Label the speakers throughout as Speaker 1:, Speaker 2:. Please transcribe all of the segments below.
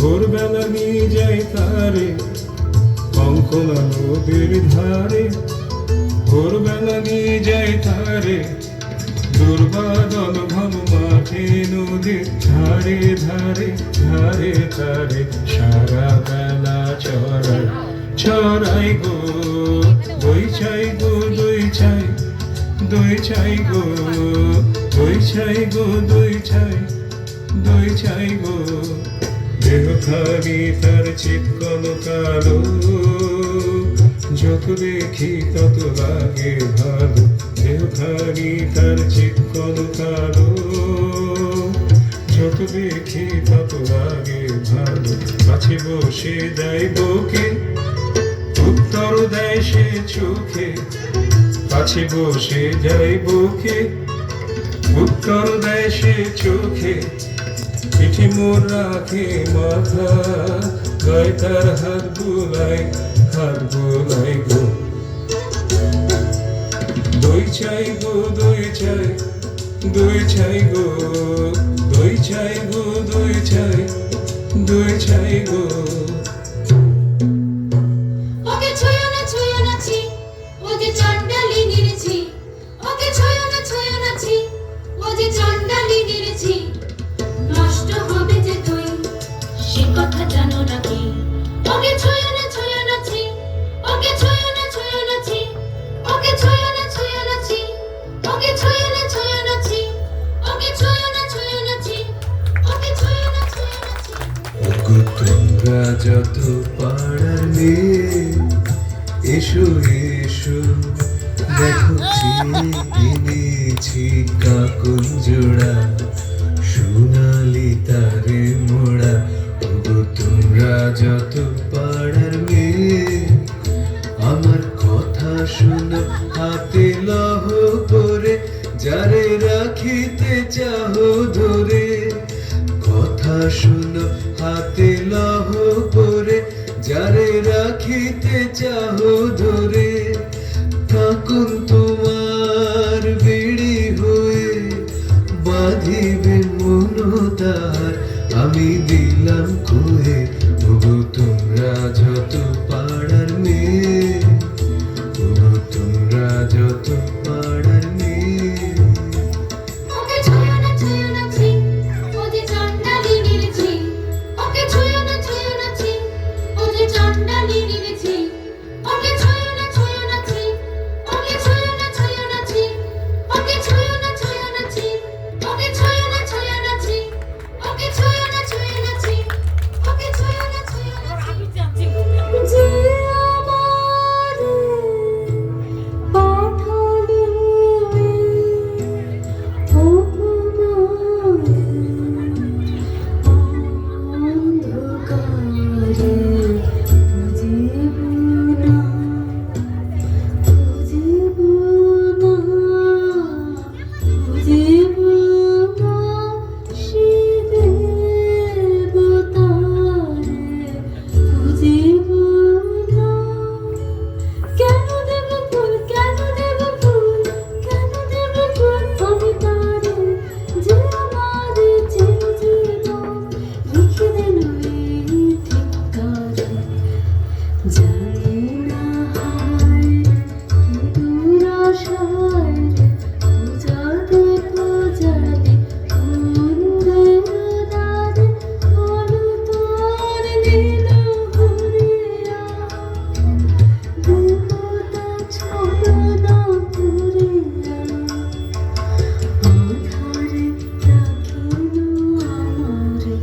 Speaker 1: ভোরবেলা নিয়ে যাই তারে কঙ্কলা নদীর ধারে, ভোরবেলা নিয়ে যাই তারে দুর্বাদল ঘন মাঠে নদীর ধারে ধারে ধারে ধারে সারা বেলা চড়াই চড়াই গো দই চাই গো দই চাই দই চাই গো দই চাই গো দই চাই দই চাই গো দেহখানি তার চিৎকন কালো যত দেখি তত লাগে ভালো দেহখানি তার চিৎকন কালো যত দেখি তত লাগে ভালো কাছে বসে দেয় বুকে উত্তর দেয় সে চোখে কাছে বসে যায় বুকে উত্তর দেয় সে চোখে পিঠে মোর রাখে মাথা গায়ে তার হাত বুলাই গো দই চাই গো দই চাই দই চাই গো দই চাই গো দই চাই দই চাই গো
Speaker 2: ওকে ছুঁয়ো না ছি ও যে চন্ডালি নিরেছি ওকে ছুঁয়ো না ছি ও যে চন্ডালি নিরেছি নষ্ট হবে যে তুই সে কথা জানো নাকি ও
Speaker 1: যত পাড়ার মেয়ে এসো এসো দেখো এনেছি কাকুন জোড়া সোনালি তারে মোড়া ওগো তোমরা যত পাড়ার মেয়ে আমার কথা শোনো হাতে লহ করে যারে রাখিতে চাহো ধরে কথা শোনো হাতে লহ করে যারে রাখিতে চাহো ধরে কাকুন তোমার বিড়ি হয়ে বাঁধিবে মনতার আমি দিলাম কয়ে ওগো তোমরা যত পাড়ার মেয়ে ওগো তোমরা যত পাড়ার মেয়ে
Speaker 2: ওকে ছুঁয়ো না ছি ও যে চণ্ডালিনীর ঝি ওকে ছুঁয়ো না ছি ও যে চণ্ডালিনীর ঝি ওকে ছুঁয়ো না ছি ওকে ছুঁয়ো না ছি ওকে ছুঁয়ো না ছি ওকে ছুঁয়ো না ছি ওকে ছুঁয়ো না ছি ওকে ছুঁয়ো না ছি যে আমারে পাঠালো কেন দেব ফুল কেন দেব ফুল কেন দেব ফুল আমি তারে যে আমারে চিরজীবন লিখে দিল এই ঠিকারে জানি না হায় কি দুরাশায় পূজাতে পূজাতে কুন্দরারে আলো তোর নীল হরিয়া দেবতা ছলনা করিয়া আধারে রাখিল আমারে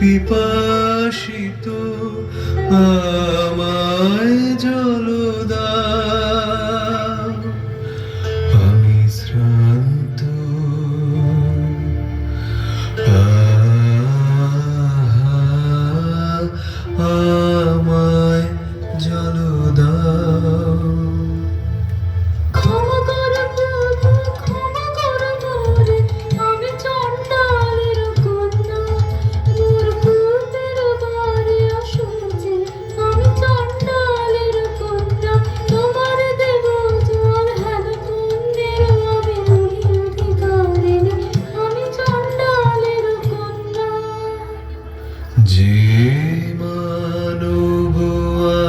Speaker 1: পিপাসিত আমায় জল দাও, আমি শ্রান্ত আমায় জল দাও।
Speaker 2: ক্ষমা করো প্রভু, ক্ষমা করো মোরে, আমি চণ্ডালের কন্যা। মোর পূর্বের বারে অসুচি, আমি চণ্ডালের কন্যা। তোমার দেব জল হেন পুণ্যের আমি অধিকারিণী, আমি চণ্ডালের কন্যা।
Speaker 1: যে মানব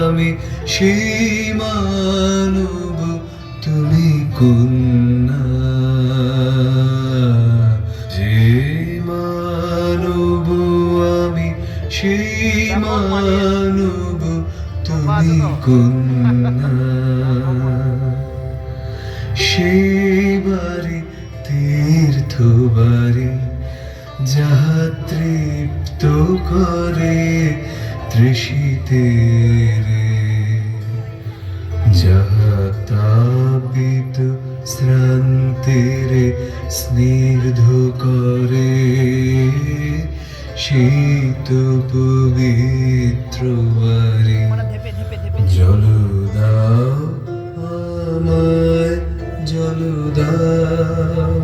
Speaker 1: আমি সেই মানব তুমি কন্যা, যে মানব আমি সেই মানব তুমি কন্যা। সেই বাড়ি তীর্থ বাড়ি যাহা তৃপ্ত করে তৃষিতের, যাহা তাপিত শ্রান্তের স্নিগ্ধ করে শীত পবিত্র বাড়ি। জল দাও আমায় জল দাও।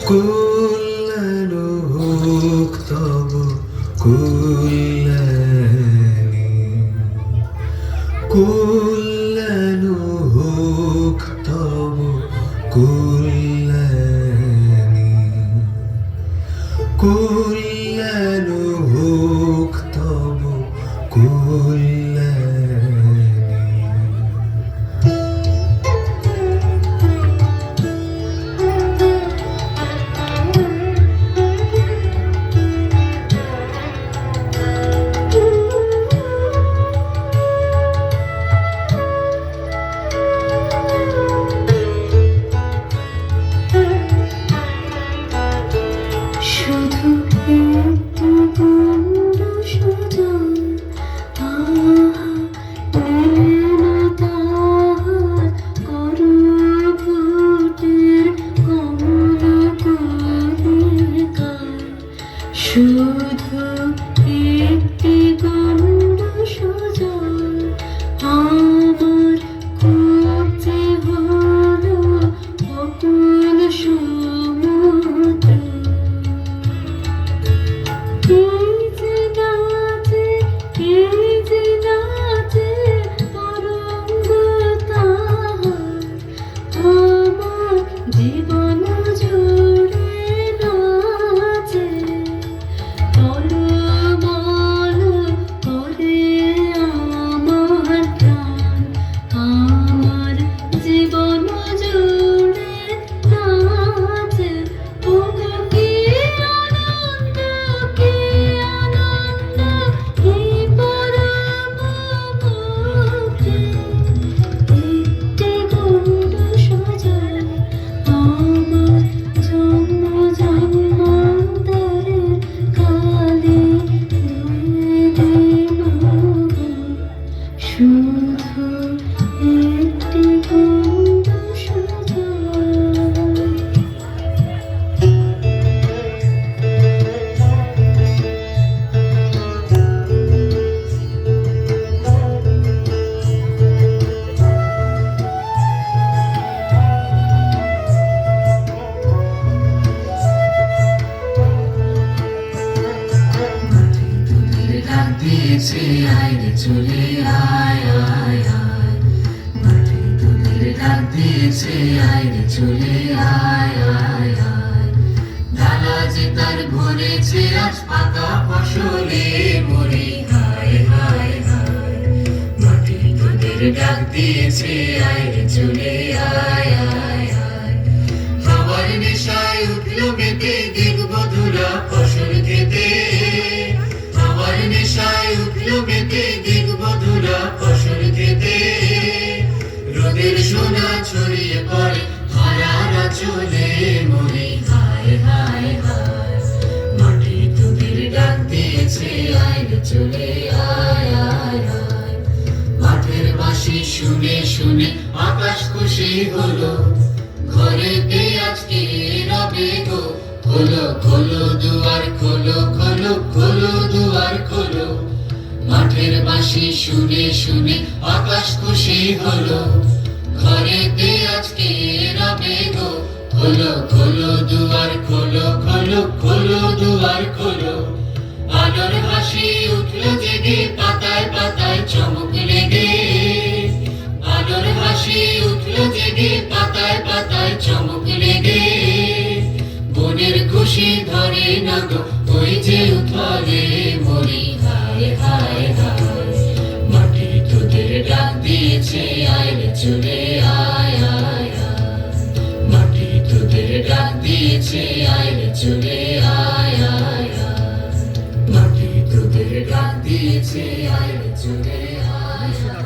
Speaker 1: কল্যাণ হোক তব কল্যাণী, কল্যাণ হোক তব কল্যাণী, কল্যাণ হোক তব কল্যাণী।
Speaker 2: শুধু একটু গণ্ড সুজন, আহা প্রেম তাহার করপুটের কমল কলিকার। শুধু একটি গণ্ড সুজন, আমার কূপে হলো অকুল সমুদ্র। এই যে নাচে, এই যে নাচে তরঙ্গ তাহার, আমার জীবন জুড়ে নাচে। টলমল করে আমার প্রাণ, আমার জীবন জুড়ে নাচে। ওগো কি আনন্দ, কি আনন্দ, কি পরম মুক্তি। একটি গণ্ড সুজন, আমার জন্ম জন্মান্তরের কালে ধুয়ে দিল গো। শুধু একটি গণ্ড সুজন।
Speaker 1: ডাক দিয়েছে আয় রে চলে আয় আয় আয়, মাঠে তোদের ডাক দিয়েছে আয় রে চলে আয় আয় আয়। ডালা যে তার ভরেছে আজ পাকা ফসলে মরে হায় হায় হায়। মাঠে তোদের ডাক দিয়েছে আয় রে চলে আয় আয় আয়। সবার নেশায় উঠলো মেতে দেখবো ধুরা ফসল খেতে, সবার নেশায় উঠলো মেতে দেখবো ধুরা ফসল শুনে শুনে আকাশ খুশি হলো, ঘরেতে আজকে রবে গো। খোলো খোলো দুয়ার খোলো, খোলো খোলো দুয়ার খোলো। মাঠের বাঁশি শুনে শুনে আকাশ খুশি হলো, ঘরেতে আজকে রবে গো। খোলো খোলো দুয়ার খোলো, খোলো খোলো দুয়ার খোলো। আলোর হাসি উঠলো জেগে, পাতায় পাতায় চমক লেগে। আলোর হাসি উঠলো জেগে, পাতায় পাতায় চমক লেগে। মনের খুশি ধরে না গো, ওই যে উথলে মরি। হায় হায় হায়, মাটি তোদের ডাক দিয়েছে, আয় রে চলে আয় আয় আয়। মাটি তোদের ডাক দিয়েছে, আয় রে চলে আয় আয় আয়। মাটি তোদের ডাক দিয়েছে, আয় রে চলে আয় আয়।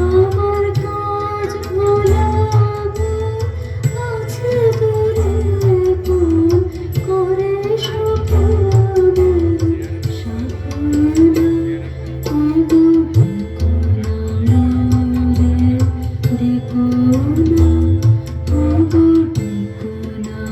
Speaker 2: আমার কাজ ভোলাবো আছে দূরে, কোন করে স্বপ্নের স্বপ্ন। দেখো না দেখো না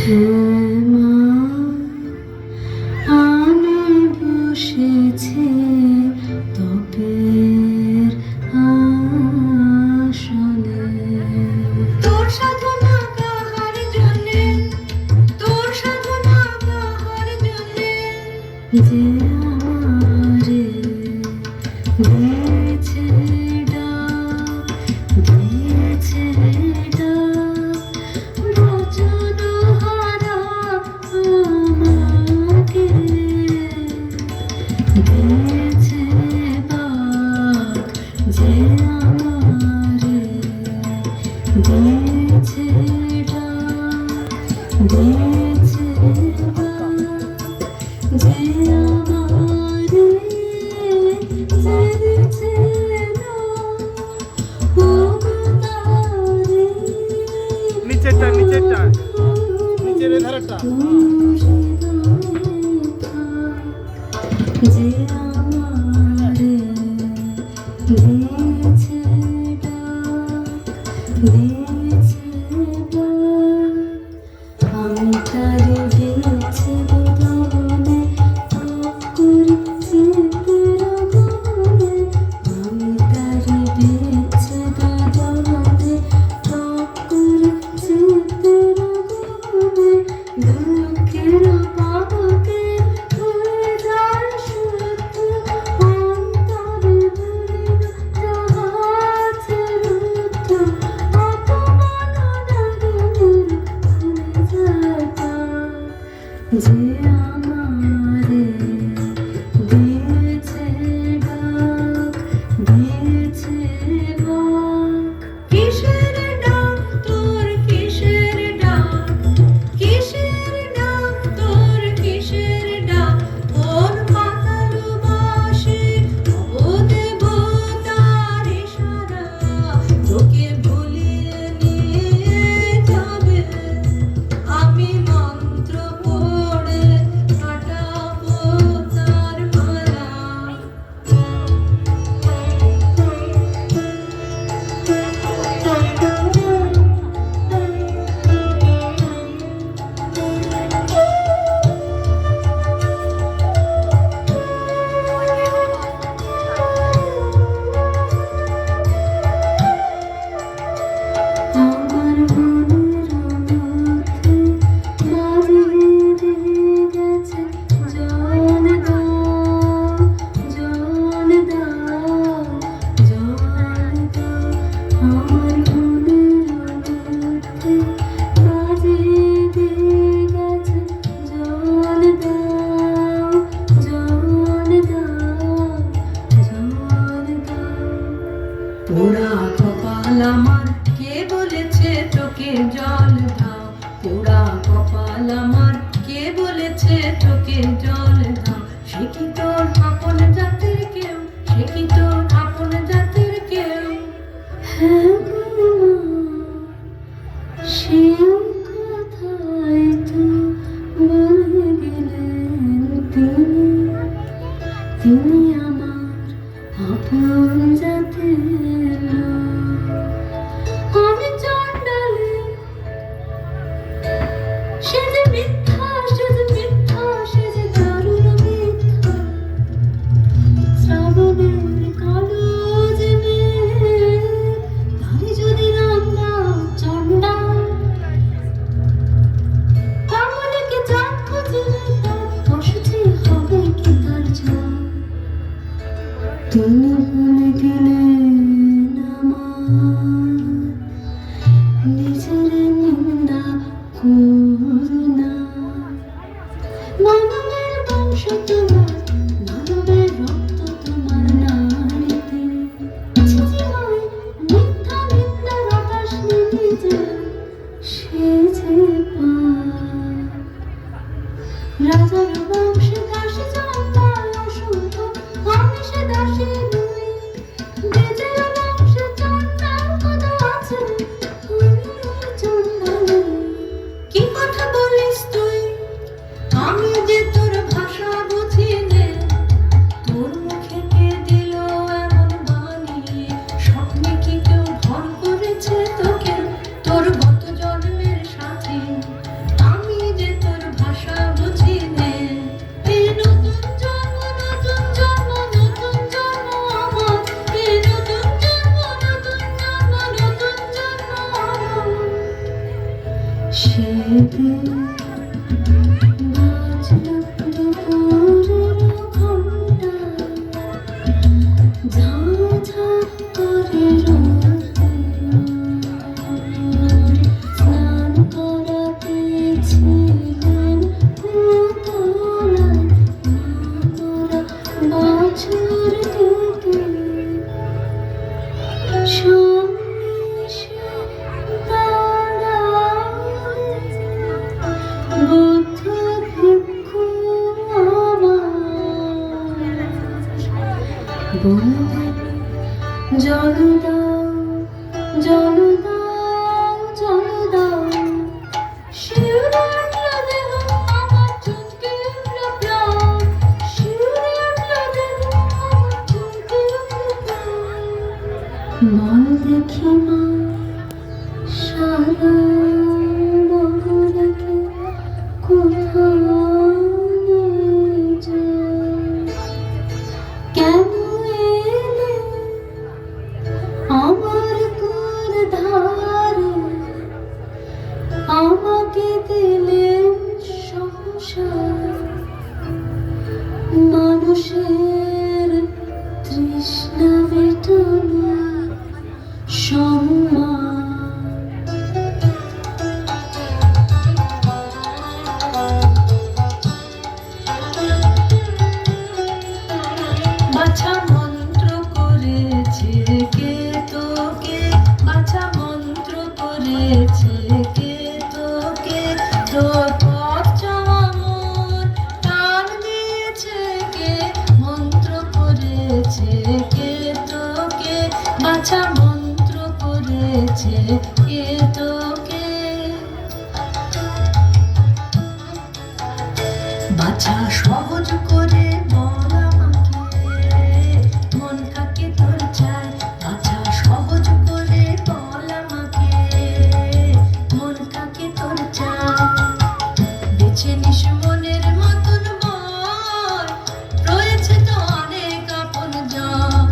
Speaker 1: হ্যাঁ মা, আমি বসেছি তপের আসনে।
Speaker 2: তোর সাধনা কাহার জন্যে, তোর সাধনা কাহার জন্যে,
Speaker 1: যে আমারে দিয়েছে ডাক, দিয়েছে ডাক, বচনহারা আমাকে দিয়েছে বাক, যে আমারে দিয়েছে ডাক, দিয়েছে বাক, যে আমারে ছেড়েছে না, ও তারে
Speaker 3: নিচেরটা নিচের এই ধারেরটা
Speaker 1: যে আমারে দিয়েছে ডাক, দিয়েছে ডাক, আমি তারে দিয়েছে দমনে, করছি তেরগমনে, আমি তারে দিয়েছে দমনে, করছি তেরগমনে, দুঃখের পাবকে হয়ে যায় সত্য, অন্তরে ধরে যাহাছে রুদ্ধ, অপমান নাগিনীর খুলে যায় তার, যে আমারে দিয়েছে ডাক, দিয়েছে বাক।
Speaker 2: কিসের ডাক তোর, কিসের ডাক, কিসের ডাক তোর, কিসের ডাক, কোন পাতাল বাসে দেবতার ইশারা, তোকে ভুলিয়ে নিয়ে যাবে, আমি মন্ত্র পড়ে কাটাবো তার মালা।
Speaker 1: আমার মনের মধ্যে বাজিয়ে গেছে জল দাও, জল দাও, জল দাও, আমার মনের মধ্যে বাজিয়ে গেছে জল দাও, জল দাও, জল দাও। পোড়া কপাল আমার, কে বলেছে তোকে জল দাও, পোড়া কপাল আমার, কে বলেছে তোকে জল দাও, সে কি তোর আপন জাতের কেউ, সে কি তোর আপন জাতের কেউ? হ্যাঁ গো মা, সে কথাই তো বলে গেলেন তিনি, তিনি আমার আপন জাতের লোক। আমি চণ্ডালী, সে যে মিথ্যা, সে যে মিথ্যা, সে যে দারুণ মিথ্যা, শ্রাবণের কালো যে মেঘ, তারে যদি নাম দাও চণ্ডাল, তাহলে কি চাঁদ খুঁজিলে তার অসুচি হবে কি তার জল? তিনি ভুলে গেলেন আমার নিজের নিন্দা করুণা,
Speaker 2: সেদিন বাজলো দুপুরের ঘণ্টা, ঝাঁ ঝাঁ করে রোদ্দুর। স্নান করাতেছিলেন পুতলায় মাতরা বাছুর দুটো। সামনে এসে দাঁড়ায় বুদ্ধ ভিক্ষু আমার, বললেন জল দাও, জল দাও, জল দাও। শিউরে উঠল দেহ, আমার চমকে উঠল প্রাণ। শিউরে উঠল দেহ, আমার চমকে উঠল প্রাণ। বল দেখি মা, সারা মহলকে কোথায় নিয়ে যায়? কেন এলে আমার কোর ধারে, আমাকে দিলেন সংসার। মানুষের তৃষ্ণা মেটানো সম্মান। বাছা মন্ত্র করেছে কে তোকে, বাছা মন্ত্র করেছে কে তোকে। তোর পথ চাওয়া মন টান দিয়েছে কে, মন্ত্র করেছে কে তোকে। বাছা মন্ত্র করেছে কে তোকে। বাছা সহজ করে বল আমাকে, মন কাকে তোর চাই। বাছা সহজ করে বল আমাকে, মন কাকে তোর চাই। বেছে নিস মনের মতন বল, রয়েছে তো অনেক আপন জন।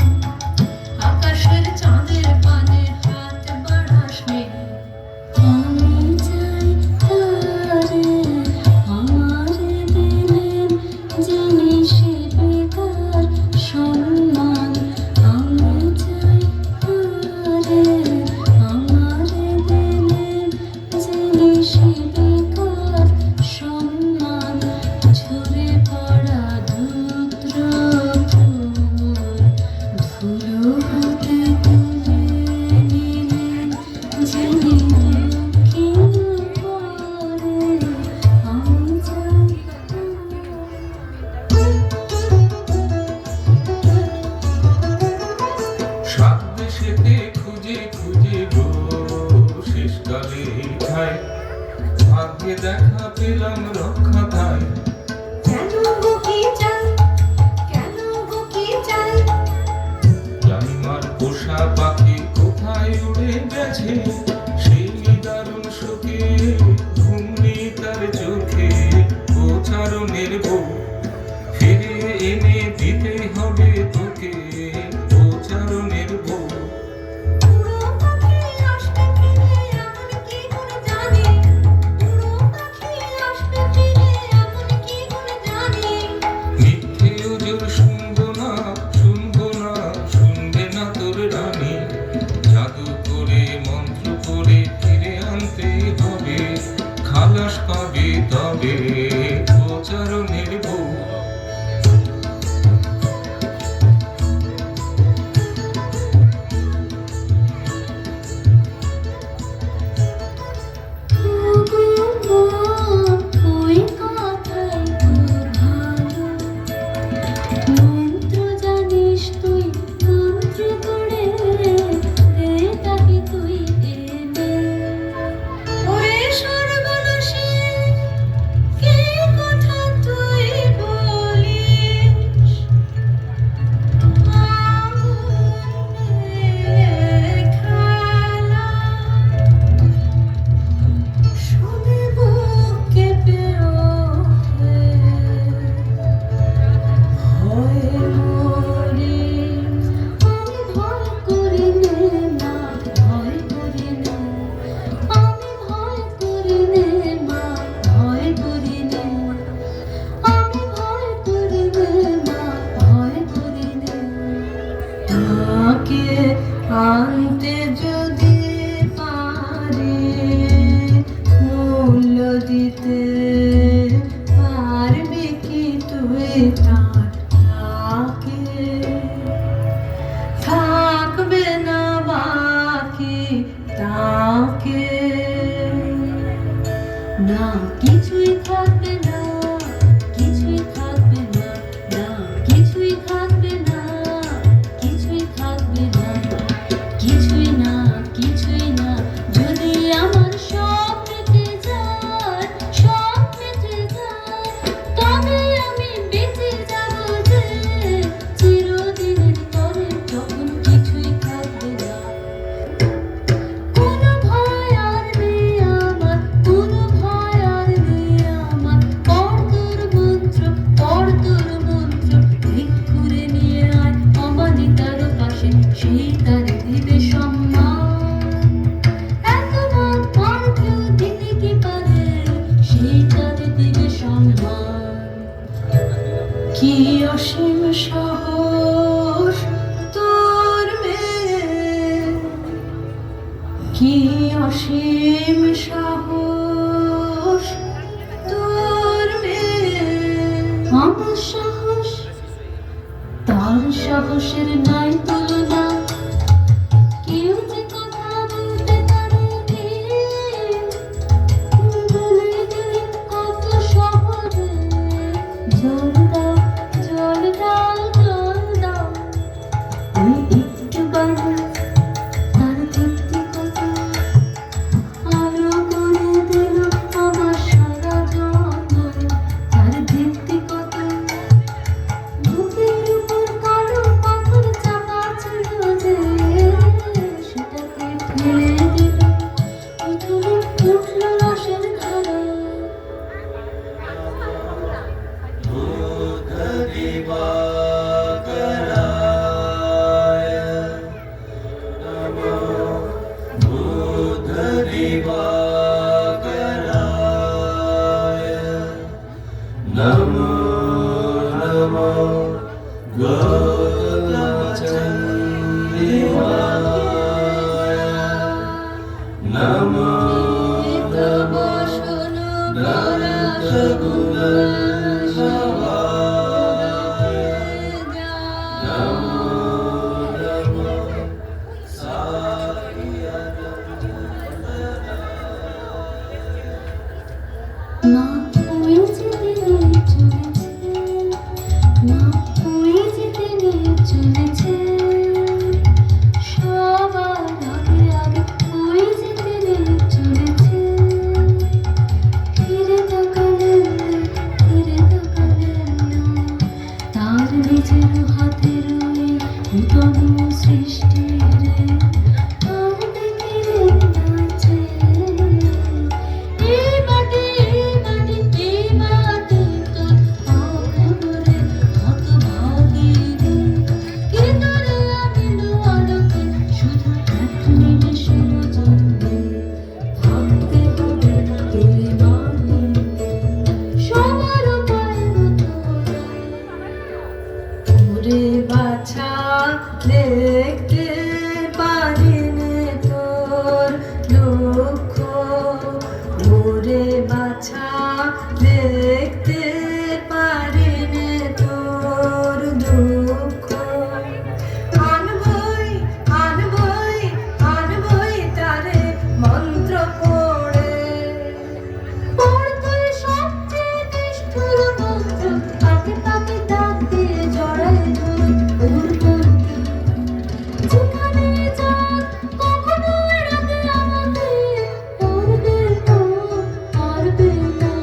Speaker 2: আকাশের চাঁদের পানে হাত বাড়াস নে। আমি চাই তারে আমার দিলেন জিনিসে বেকার সম্মান। আমি চাই তারে আমার দিলেন জিনিসে বেকার সম্মান। ঝরে পড়া ধূত্র ধুলো হাতে তুলে নিলেন যিনি দক্ষিণ পরে। আমি চাই
Speaker 4: সাত দেশেতে খুঁজে খুঁজে গো শেষকালে ঠাই, ভাগ্যে দেখা পেলাম রক্ষা তাই।
Speaker 2: কেন গো কি চাই, কেন গো কি চাই?
Speaker 4: জানিমার পোষা পাখি কোথায় উড়ে গেছে, সেই দারুণ শোকে ঘুমনি তার চোখে। গোচারণের বউ ফিরিয়ে এনে দিতে হবে তোকে, গোচারণের বউ।
Speaker 2: উড়ো পাখি আসবে ফিরে এমন কি করে জানি? উড়ো পাখি আসবে ফিরে এমন কি করে জানি?
Speaker 4: মিথ্যে ওজোর শুনবো না, শুনবো না, শুনবে না তোর রানী। জাদু করে মন্ত্র করে ফিরে আনতে হবে, খালাস পাবে তবে গোচারণের বউ।
Speaker 2: ওগো ওই কথাই তোর ভালো, মন্ত্র জানিস তুই, মন্ত্র করে এটাকে তুই এনে। ওরে সর্বনাশী কে
Speaker 1: দিতে পারবি কি তুই তার ডাকে? থাকবে না বাকি তাকে, না কিছুই থাকবে না, কিছুই থাকবে না, না কিছুই থাকবে না, কিছুই থাকবে না, কিছুই না, কিছুই না। যদি আমার সব মিটে যায়, সব মিটে যায়, তবে আমি বেঁচে যাব যে চিরদিনের তরে, তখন কিছুই থাকবে না। কোনো ভয় আর নেই আমার, কোনো ভয় আর নেই আমার। পর তোর মন্ত্র, পর তোর মন্ত্র, ঠিক করে নিয়ে আয় অমানিতার পাশে, সেই তার দিবে সম্মান। এতবার পর কেউ দিতে কি পারে, সেই তার দিবে সম্মান। কি অসীম সাহস তোর মেয়ে, কি অসীম সাহস তোর মেয়ে। আমার সাহস তার সাহসের নাই তুলনা, কেউ যে কথা বলতে পারে বলে দিলে কত সহজে। জল দাও, জল দাও, জল দাও, ওই একটু বাড়ি তার তৃপ্তি কত, আলো করে দিল আমার সারা জন্ম, তার তৃপ্তি কত। বুকের উপর কালো পাথর চাপা ছিল যে, সেটাকে ফেলে দিল, উঠলো উঠলো রসের ধারা।
Speaker 5: नमो नमो गौतमचन्द्रिमाय, नमो नमो दत्तगुणशवाय, नमो नमो
Speaker 2: না ওই যেতে নিয়ে চলেছে, না ওই যেতে নিয়ে চলেছে, সবার আগে আগে ওই যেতে নিয়ে চলেছে। ফিরে তাকালেন না, ফিরে তাকালেন না, তার নিজের হাতের ওই নূতন সৃষ্টির আর দেখিলেন না যে, এই মাটি, এই মাটি, এই মাটি তোর অখবরে হতভাগী রে। কে তোরে আনিল আলোকে শুধু এক নিমেষের জন্যে, থাকতে হবে এই মাটিতে সবার পায়ের তলায়।
Speaker 1: ওরে বাছা দেখতে পারিনি তোর দুঃখ, ওরে বাছা দেখতে পারিনি তোর দুঃখ। আনবই আনবই আনবই তারে মন্ত্র পড়ে,
Speaker 2: পড়তো সবচেয়ে নিষ্ঠুর মন্ত্র, তাকে তাকে ডাক দিয়ে জড়ায় ধরে উড়তো। যেখানে যাক কখনো এড়াতে আমাদের পারবে না, পারবে না।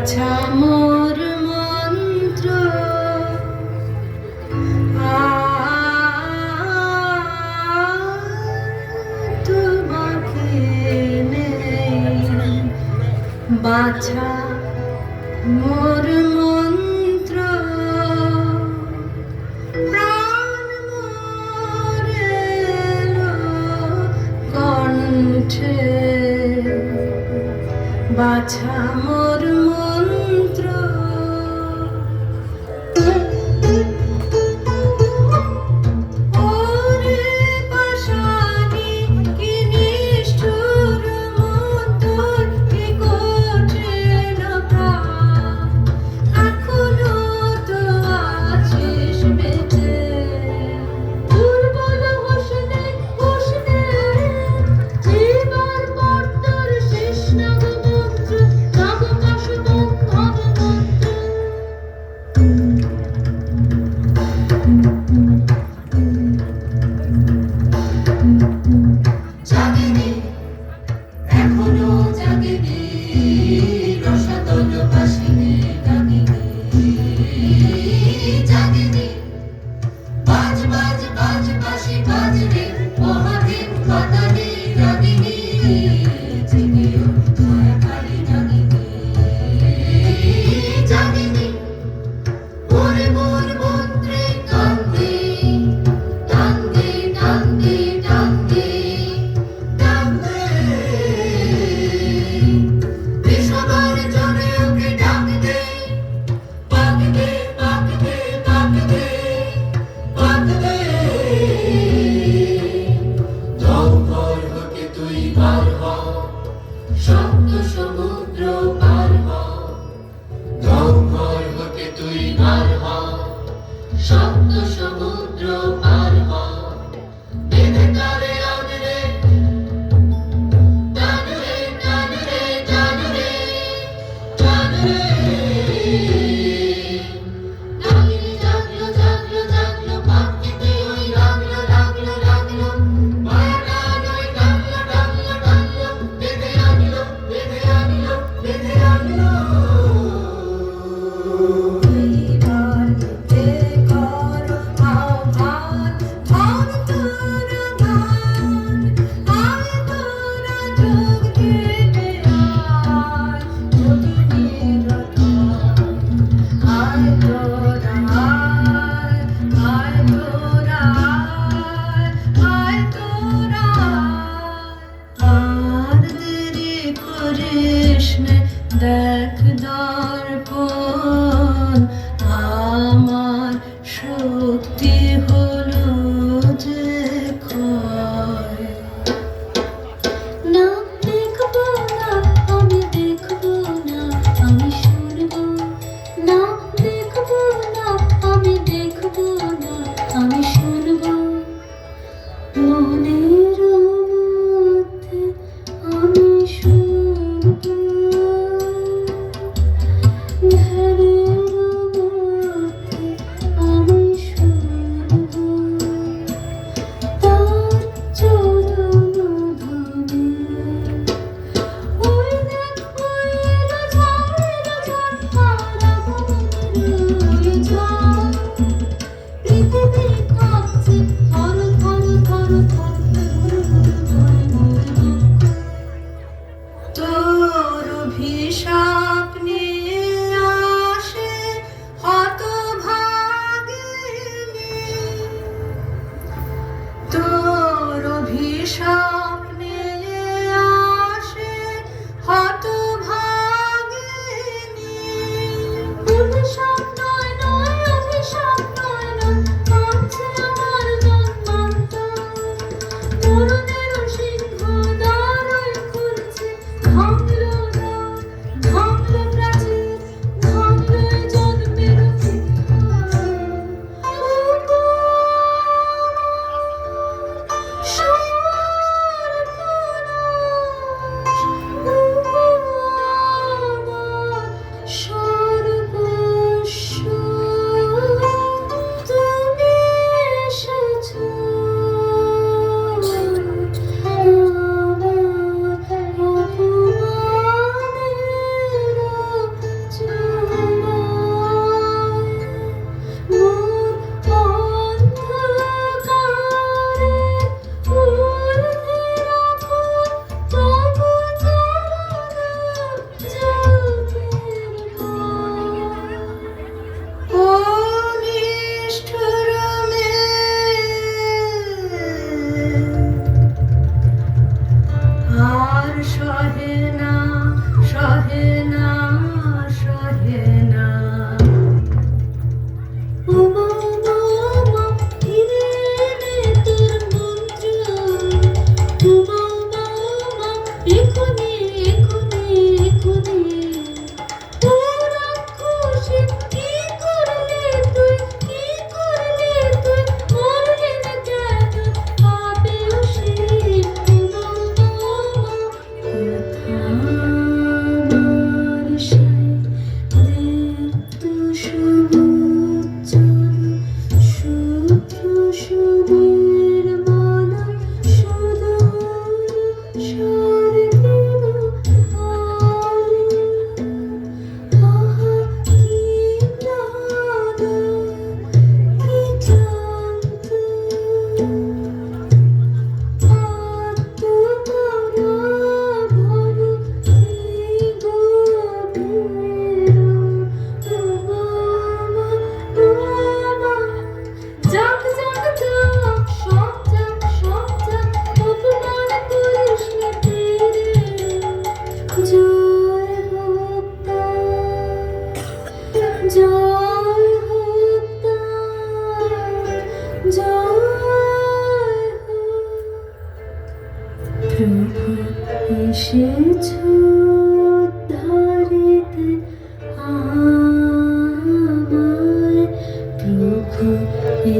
Speaker 2: বাছা মোর মন্ত্র তোমাকে নেই বাছা মোর মন্ত্র প্রাণ মোর এলো কণ্ঠে বাছা মোর মন্ত্র ওরে পাশানি কি নিষ্ঠুর মন্তর কি কঠিন প্রাণ এখনো তো আছিস বেঁচে দুর্বল হোসনে হোসনে জীবন পর তোর শেষ নাগমন্ত্র নাগকাশ মন্ত্র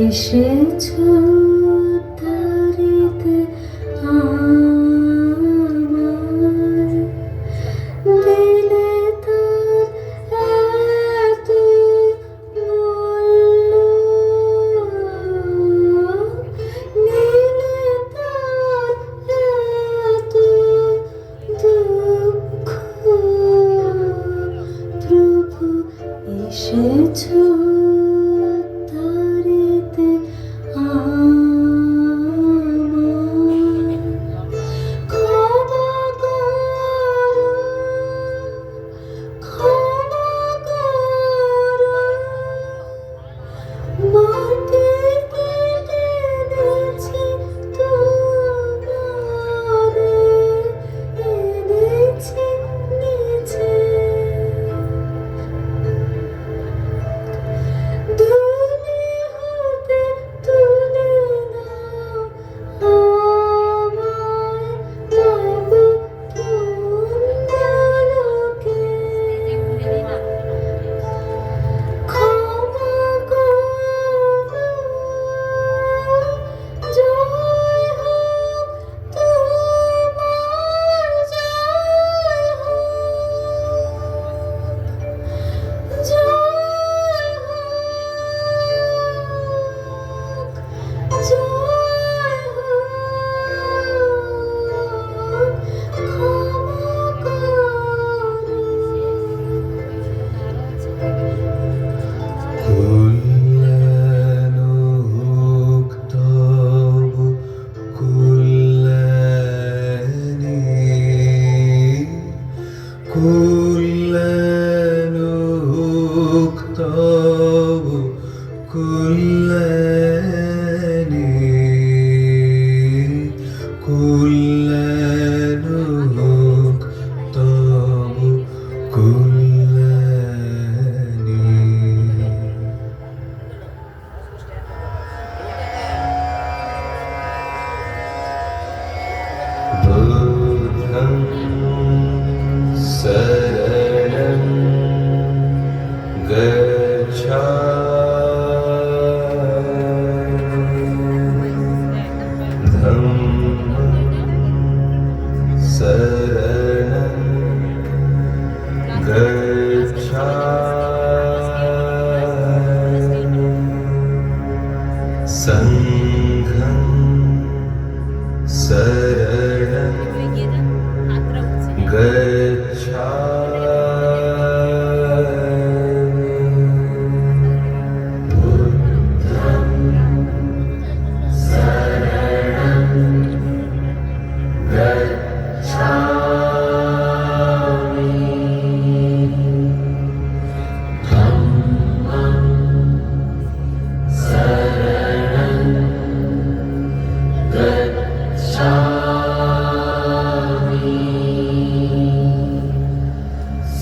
Speaker 1: এসেছো তারিতে আমায়, দিলে তার এত মূল্য, নিলে তার এত দুঃখ। প্রভু এসেছো তারিতে আমায়, ক্ষমা করো, ক্ষমা করো, মাটিতে টেনেছি তোমারে, এনেছি নিচে। ধুলি হতে তুলে নাও আমায়, তবু পুণ্যলোকে। ক্ষমা করো, জয় হোক তোমার, জয় হোক, জয় হোক, জয় হোক। ক্ষমা করো।
Speaker 5: কল্যাণ হোক তব কল্যাণে, কল্যাণ হোক তব কল্যাণে, কল্যাণ হোক তব কল্যাণে। বুদ্ধং শরণং গচ্ছামি, ধম্মং শরণং গচ্ছামি, সংঘং শরণং গচ্ছামি, বুদ্ধং শরণং গচ্ছামি, ধম্মং শরণং গচ্ছামি,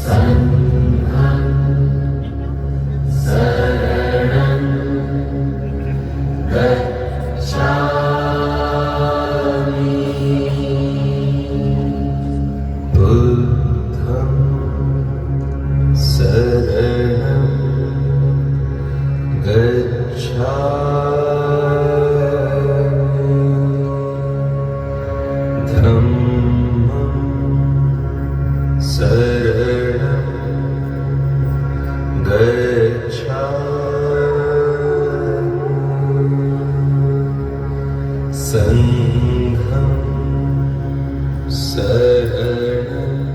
Speaker 5: সংঘং শরণং গচ্ছামি, বুদ্ধং শরণং গচ্ছামি, ধম্মং শরণং গচ্ছামি, সংঘং শরণং